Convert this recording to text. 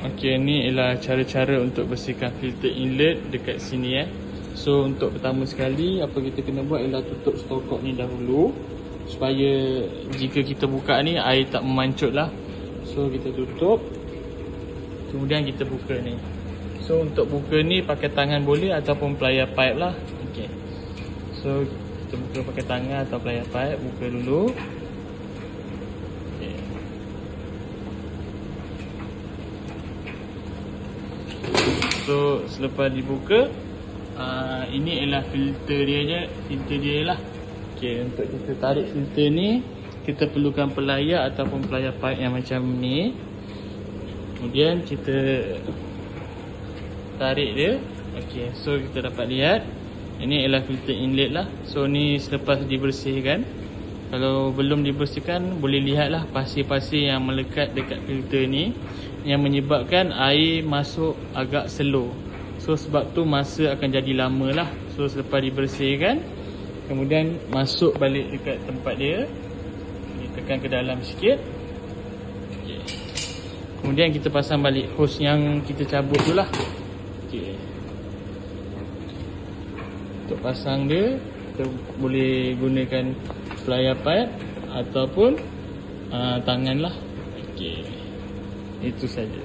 Okey, ni ialah cara-cara untuk bersihkan filter inlet dekat sini So untuk pertama sekali, apa kita kena buat ialah tutup stopcock ni dahulu, supaya jika kita buka ni air tak memancut lah. So kita tutup, kemudian kita buka ni. So untuk buka ni pakai tangan boleh ataupun plier pipe lah. Okey, so kita buka pakai tangan atau plier pipe. Buka dulu. Okay. So selepas dibuka, ini ialah filter dia je. Filter dia lah. Okay, untuk kita tarik filter ni, kita perlukan pelayar ataupun plier pipe yang macam ni. Kemudian kita tarik dia. Okay, so kita dapat lihat ini ialah filter inlet lah. So ni selepas dibersihkan. Kalau belum dibersihkan, boleh lihat lah pasir-pasir yang melekat dekat filter ni, yang menyebabkan air masuk agak slow. So sebab tu masa akan jadi lama lah. So selepas dibersihkan, kemudian masuk balik dekat tempat dia, ditekan ke dalam sikit. Okay. Kemudian kita pasang balik hose yang kita cabut tu lah. Okay. Untuk pasang dia, kita boleh gunakan plier pipe ataupun tangan lah. Okay. Itu saja.